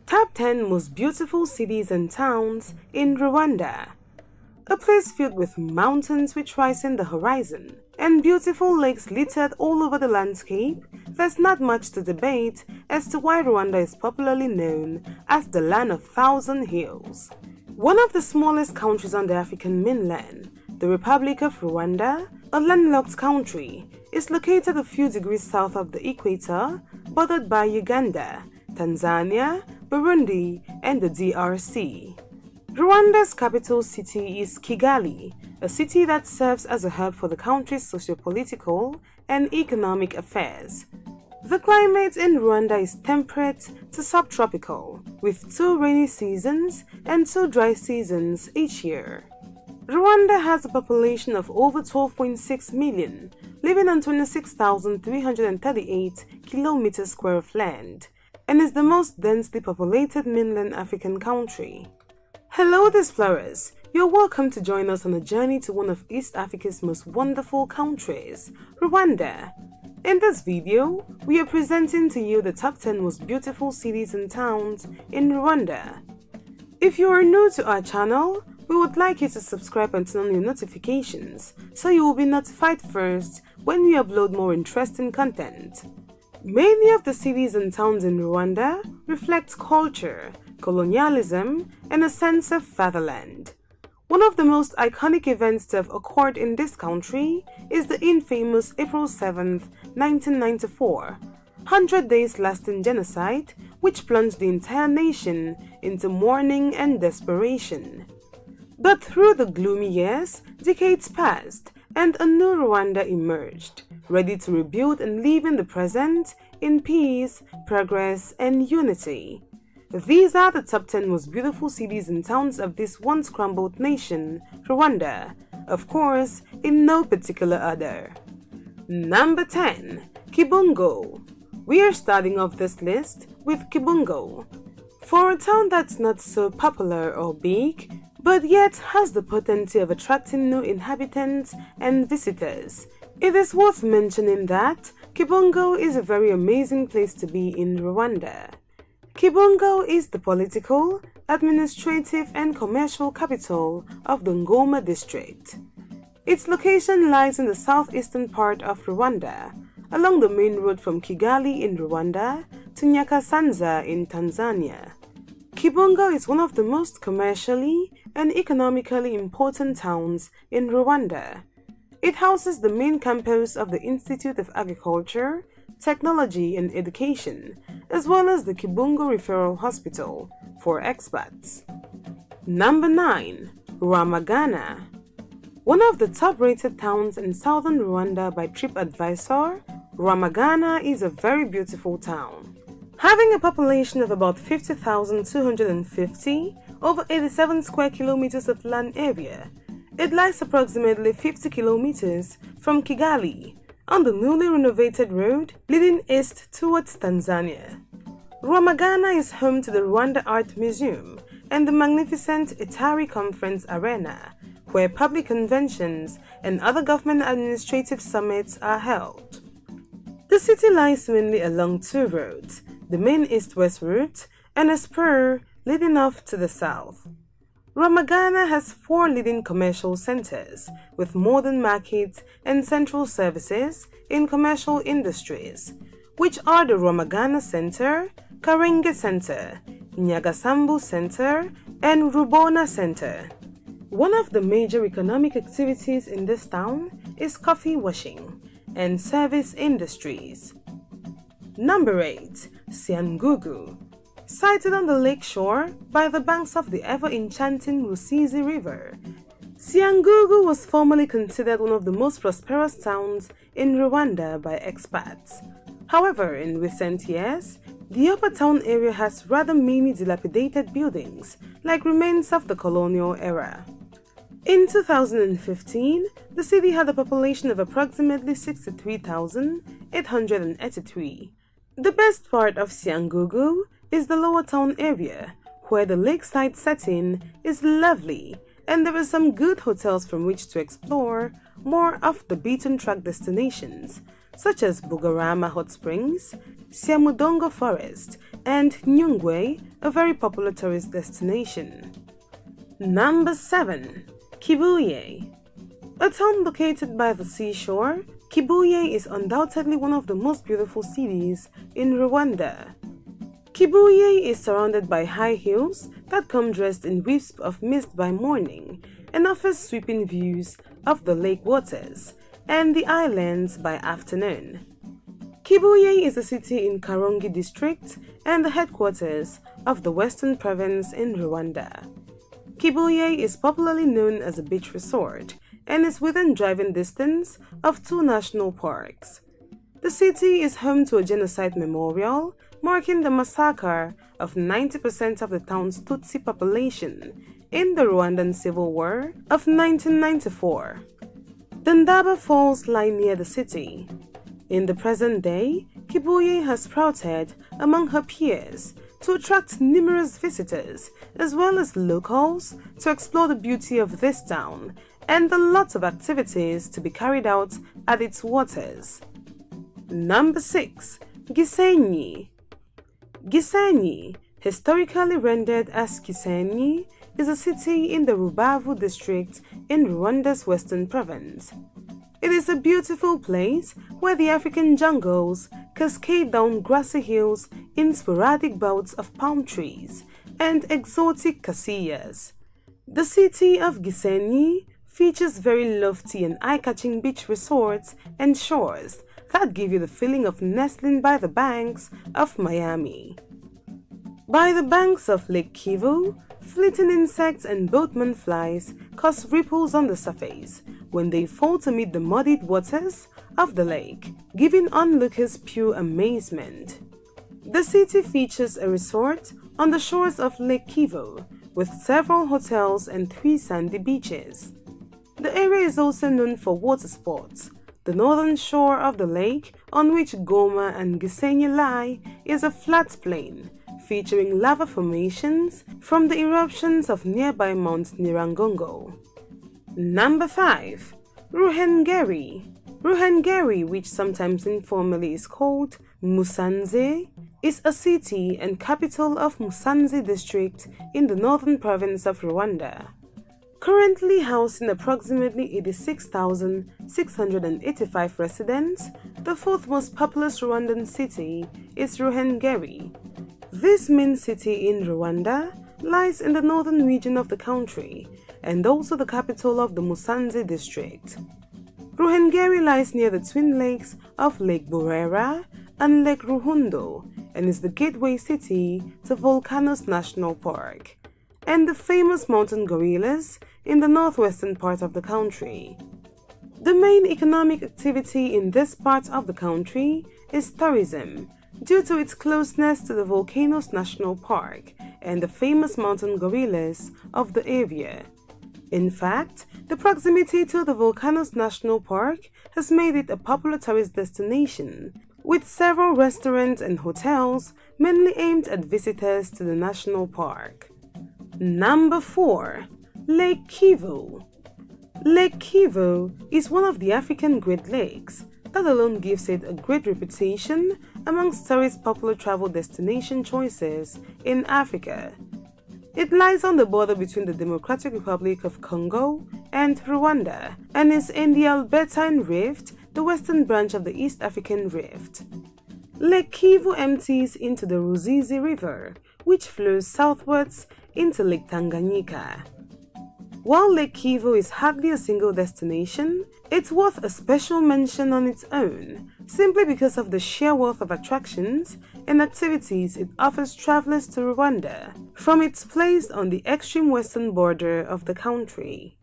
Top 10 Most Beautiful Cities and Towns in Rwanda. A place filled with mountains which rise in the horizon and beautiful lakes littered all over the landscape, there's not much to debate as to why Rwanda is popularly known as the land of thousand hills. One of the smallest countries on the African mainland, the Republic of Rwanda, a landlocked country, is located a few degrees south of the equator, bordered by Uganda, Tanzania, Burundi, and the DRC. Rwanda's capital city is Kigali, a city that serves as a hub for the country's socio-political and economic affairs. The climate in Rwanda is temperate to subtropical, with 2 rainy seasons and 2 dry seasons each year. Rwanda has a population of over 12.6 million, living on 26,338 kilometers square of land, and is the most densely populated mainland African country. Hello explorers, you're welcome to join us on a journey to one of East Africa's most wonderful countries, Rwanda. In this video, we are presenting to you the top 10 most beautiful cities and towns in Rwanda. If you are new to our channel, we would like you to subscribe and turn on your notifications so you will be notified first when we upload more interesting content. Many of the cities and towns in Rwanda reflect culture, colonialism, and a sense of fatherland. One of the most iconic events to have occurred in this country is the infamous April 7, 1994, 100 days lasting genocide which plunged the entire nation into mourning and desperation. But through the gloomy years, decades passed and a new Rwanda emerged, ready to rebuild and live in the present in peace, progress, and unity. These are the top 10 most beautiful cities and towns of this once crumbled nation, Rwanda, of course, in no particular order. Number 10. Kibungo. We are starting off this list with Kibungo. For a town that's not so popular or big, but yet has the potency of attracting new inhabitants and visitors, it is worth mentioning that Kibungo is a very amazing place to be in Rwanda. Kibungo is the political, administrative, and commercial capital of the Ngoma district. Its location lies in the southeastern part of Rwanda, along the main road from Kigali in Rwanda to Nyakasanza in Tanzania. Kibungo is one of the most commercially and economically important towns in Rwanda. It houses the main campus of the Institute of Agriculture, Technology and Education, as well as the Kibungo Referral Hospital for expats. Number 9. Rwamagana. One of the top-rated towns in southern Rwanda by TripAdvisor, Rwamagana is a very beautiful town. Having a population of about 50,250, over 87 square kilometers of land area, it lies approximately 50 kilometers from Kigali, on the newly renovated road leading east towards Tanzania. Rwamagana is home to the Rwanda Art Museum and the magnificent Itari Conference Arena, where public conventions and other government administrative summits are held. The city lies mainly along 2 roads, the main east-west route and a spur leading off to the south. Rwamagana has 4 leading commercial centers with modern markets and central services in commercial industries, which are the Rwamagana Center, Karenge Center, Nyagasambu Center, and Rubona Center. One of the major economic activities in this town is coffee washing and service industries. Number 8. Cyangugu. Sited on the lake shore by the banks of the ever-enchanting Rusizi River, Cyangugu was formerly considered one of the most prosperous towns in Rwanda by expats. However, in recent years, the upper town area has rather many dilapidated buildings, like remains of the colonial era. In 2015, the city had a population of approximately 63,883. The best part of Cyangugu is the lower town area, where the lakeside setting is lovely and there are some good hotels from which to explore more of the beaten track destinations, such as Bugarama Hot Springs, Siamudongo Forest, and Nyungwe, a very popular tourist destination. Number 7. Kibuye. A town located by the seashore, Kibuye is undoubtedly one of the most beautiful cities in Rwanda. Kibuye is surrounded by high hills that come dressed in wisps of mist by morning and offers sweeping views of the lake waters and the islands by afternoon. Kibuye is a city in Karongi district and the headquarters of the Western Province in Rwanda. Kibuye is popularly known as a beach resort and is within driving distance of 2 national parks. The city is home to a genocide memorial marking the massacre of 90% of the town's Tutsi population in the Rwandan Civil War of 1994. The Ndaba Falls lie near the city. In the present day, Kibuye has sprouted among her peers to attract numerous visitors as well as locals to explore the beauty of this town and the lots of activities to be carried out at its waters. Number 6. Gisenyi. Gisenyi, historically rendered as Gisenyi, is a city in the Rubavu district in Rwanda's Western Province. It is a beautiful place where the African jungles cascade down grassy hills in sporadic bouts of palm trees and exotic casillas. The city of Gisenyi features very lofty and eye-catching beach resorts and shores that give you the feeling of nestling by the banks of Miami. By the banks of Lake Kivu, fleeting insects and boatman flies cause ripples on the surface when they fall to meet the muddied waters of the lake, giving onlookers pure amazement. The city features a resort on the shores of Lake Kivu with several hotels and 3 sandy beaches. The area is also known for water sports. The northern shore of the lake, on which Goma and Gisenyi lie, is a flat plain featuring lava formations from the eruptions of nearby Mount Nyiragongo. Number 5. Ruhengeri. Ruhengeri, which sometimes informally is called Musanze, is a city and capital of Musanze district in the northern province of Rwanda. Currently housing approximately 86,685 residents, the 4th most populous Rwandan city is Ruhengeri. This main city in Rwanda lies in the northern region of the country and also the capital of the Musanze district. Ruhengeri lies near the twin lakes of Lake Burera and Lake Ruhundo and is the gateway city to Volcanoes National Park and the famous mountain gorillas in the northwestern part of the country. The main economic activity in this part of the country is tourism, due to its closeness to the Volcanoes National Park and the famous mountain gorillas of the area. In fact, the proximity to the Volcanoes National Park has made it a popular tourist destination, with several restaurants and hotels mainly aimed at visitors to the national park. Number 4. Lake Kivu. Lake Kivu is one of the African Great Lakes. That alone gives it a great reputation amongst tourist popular travel destination choices in Africa. It lies on the border between the Democratic Republic of Congo and Rwanda and is in the Albertine Rift, the western branch of the East African Rift. Lake Kivu empties into the Ruzizi River, which flows southwards into Lake Tanganyika. While Lake Kivu is hardly a single destination, it's worth a special mention on its own, simply because of the sheer wealth of attractions and activities it offers travelers to Rwanda, from its place on the extreme western border of the country.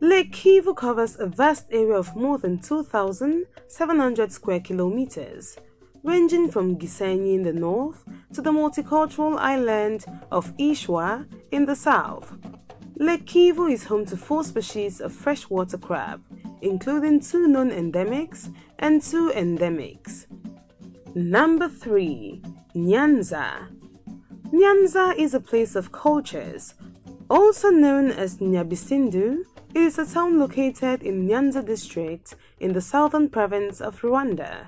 Lake Kivu covers a vast area of more than 2,700 square kilometers, ranging from Gisenyi in the north to the multicultural island of Ishwa in the south. Lake Kivu is home to 4 species of freshwater crab, including 2 known endemics and 2 endemics. Number 3. Nyanza. Nyanza is a place of cultures. Also known as Nyabisindu, it is a town located in Nyanza district in the southern province of Rwanda.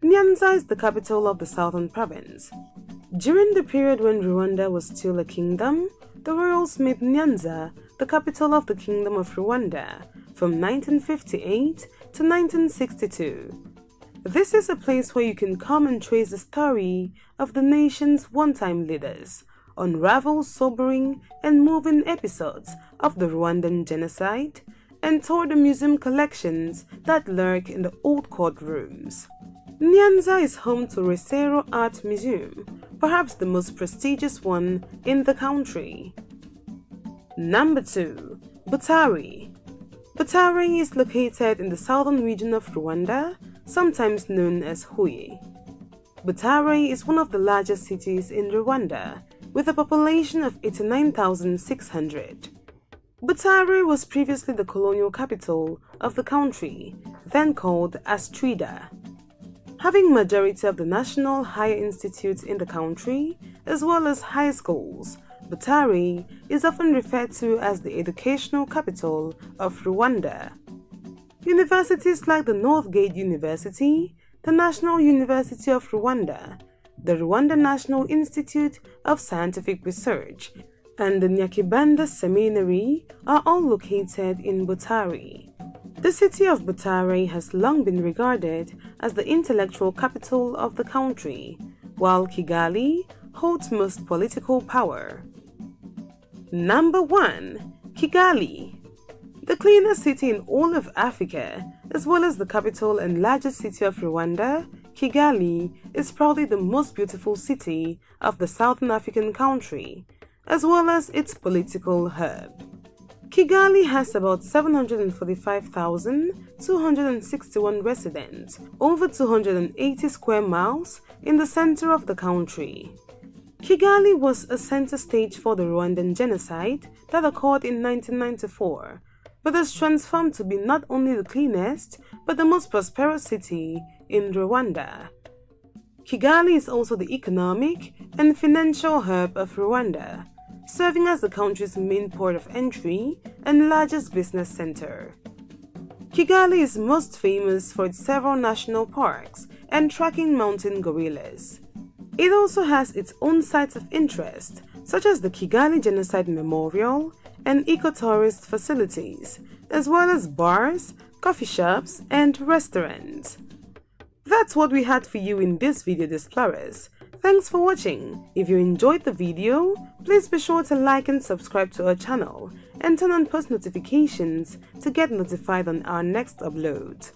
Nyanza is the capital of the southern province. During the period when Rwanda was still a kingdom, the royals made Nyanza the capital of the Kingdom of Rwanda from 1958 to 1962. This is a place where you can come and trace the story of the nation's one-time leaders, unravel sobering and moving episodes of the Rwandan genocide, and tour the museum collections that lurk in the old courtrooms. Nyanza is home to Resero Art Museum, perhaps the most prestigious one in the country. Number 2. Butare. Butare is located in the southern region of Rwanda, sometimes known as Huye. Butare is one of the largest cities in Rwanda, with a population of 89,600. Butare was previously the colonial capital of the country, then called Astrida. Having majority of the national higher institutes in the country, as well as high schools, Butare is often referred to as the educational capital of Rwanda. Universities like the Northgate University, the National University of Rwanda, the Rwanda National Institute of Scientific Research, and the Nyakibanda Seminary are all located in Butare. The city of Butare has long been regarded as the intellectual capital of the country, while Kigali holds most political power. Number 1. Kigali. The cleanest city in all of Africa, as well as the capital and largest city of Rwanda, Kigali is probably the most beautiful city of the southern African country, as well as its political hub. Kigali has about 745,261 residents, over 280 square miles in the center of the country. Kigali was a center stage for the Rwandan genocide that occurred in 1994, but has transformed to be not only the cleanest, but the most prosperous city in Rwanda. Kigali is also the economic and financial hub of Rwanda, serving as the country's main port of entry and largest business center. Kigali is most famous for its several national parks and tracking mountain gorillas. It also has its own sites of interest, such as the Kigali Genocide Memorial and eco-tourist facilities, as well as bars, coffee shops, and restaurants. That's what we had for you in this video, Explorers. Thanks for watching. If you enjoyed the video, please be sure to like and subscribe to our channel and turn on post notifications to get notified on our next upload.